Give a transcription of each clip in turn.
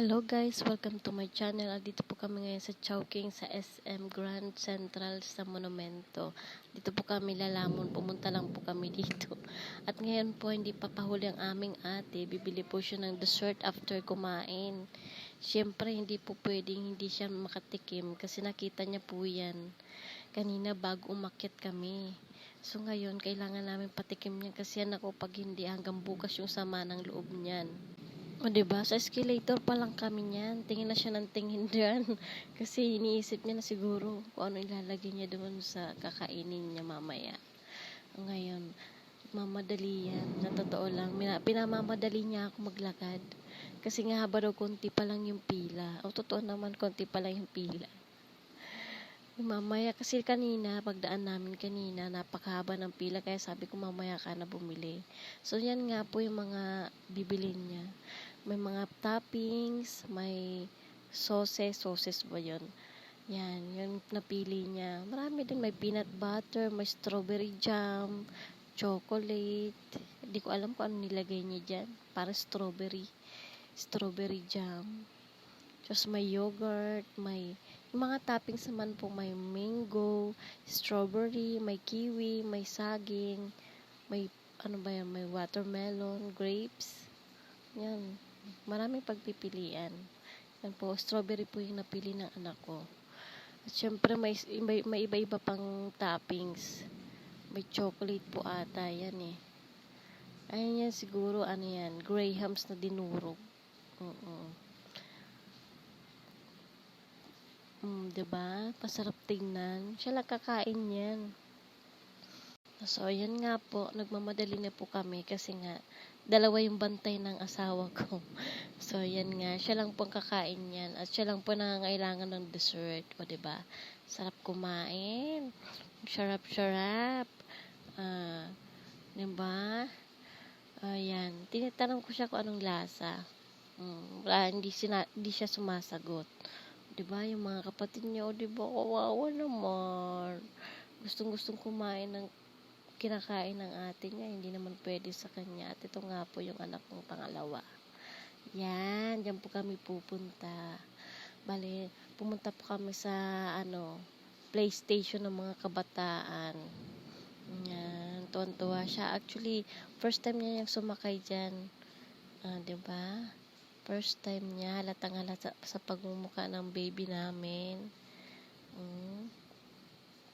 Hello guys, welcome to my channel. Dito po kami ngayon sa Chowking sa SM Grand Central sa Monumento. Dito po kami lalamon, pumunta lang po kami dito. At ngayon po hindi pa pahuli ang aming ate. Bibili po siya ng dessert after kumain. Siyempre hindi po pwedeng hindi siya makatikim kasi nakita niya po yan kanina bago umakyat kami. So ngayon kailangan namin patikim niya kasi yan ako pag hindi hanggang bukas yung sama ng loob niyan. O diba, sa escalator pa lang kami niyan. Tingin na siya ng tingin dyan. Kasi iniisip niya na siguro kung ano ilalagay niya doon sa kakainin niya mamaya. Ngayon, mamadali yan. Sa totoo lang, pinamamadali niya ako maglakad. Kasi nga haba daw konti pa lang yung pila. O totoo naman, konti pa lang yung pila. Mamaya, kasi kanina, pagdaan namin kanina, napakahaba ng pila. Kaya sabi ko, mamaya ka na bumili. So, yan nga po yung mga bibilin niya. May mga toppings, may sauces ba yun? Yan, yung napili niya. Marami din, may peanut butter, may strawberry jam, chocolate. Hindi ko alam kung ano nilagay niya dyan. Para strawberry jam. Tapos may yogurt, may yung mga toppings naman po, may mango, strawberry, may kiwi, may saging, may ano ba yan, may watermelon, grapes. Yan. Maraming pagpipilian. Yan po, strawberry po yung napili ng anak ko. At syempre, may iba-iba pang toppings. May chocolate po ata, yan eh. Ayan yan, siguro, ano yan, grahams na dinurog. Diba? Pasarap tingnan. Siya lang kakain yan. So, ayan nga po, nagmamadali na po kami kasi nga, dalawa yung bantay ng asawa ko. So, yan nga, siya lang po kakain yan at siya lang po nangangailangan ng dessert. O, diba? Sarap kumain. Sarap. Diba? Ayan. Tinitanong ko siya kung anong lasa. Hindi siya sumasagot. Diba? Yung mga kapatid niya, o diba, kawawa naman. Gustong kumain ng kinakain ng ate niya, hindi naman pwede sa kanya. At ito nga po yung anak kong pangalawa. Yan, dyan po kami pupunta. Bale, pumunta po kami sa, PlayStation ng mga kabataan. Yan, tuwan-tuwa siya. Actually, first time niya yung sumakay dyan. Diba? First time niya, halatang-halata sa pagmumukha ng baby namin.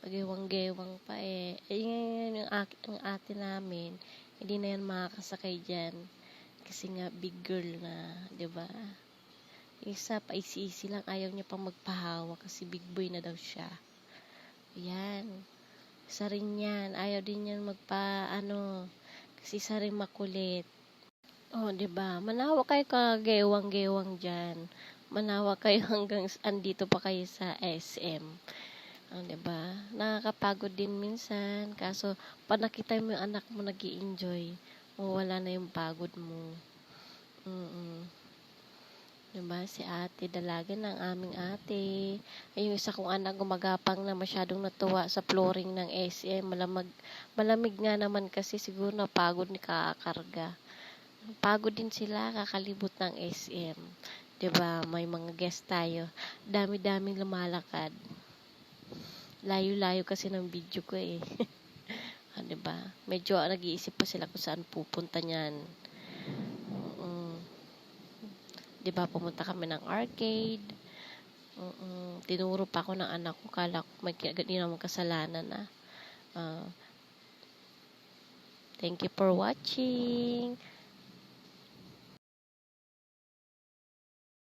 Pagewang-gewang pa eh. Yung ate namin, hindi na yan makakasakay dyan. Kasi nga, big girl na, diba? Isa, paisi-isi lang, ayaw niya pang magpahawa kasi big boy na daw siya. Yan. Isa rin yan. Ayaw din yan kasi isa rin makulit. Oh, diba? Manawa kayo kagewang-gewang dyan. Manawa kayo hanggang andito pa kayo sa SM. Diba? Nakakapagod din minsan. Kaso, pag nakita mo yung anak mo nag-i-enjoy, wala na yung pagod mo. Diba? Si ate, dalaga ng aming ate. Ay, yung isa kong anak gumagapang na masyadong natuwa sa flooring ng SM. Malamig nga naman kasi siguro napagod ni kakakarga. Pagod din sila kakalibot ng SM. Diba? May mga guest tayo. Dami-daming lumalakad. Layo-layo kasi ng video ko eh. Diba? Medyo nag-iisip pa sila kung saan pupunta niyan. Diba? Pumunta kami ng arcade. Tinuro pa ako ng anak ko. Kala ko may naman kasalanan na. Thank you for watching.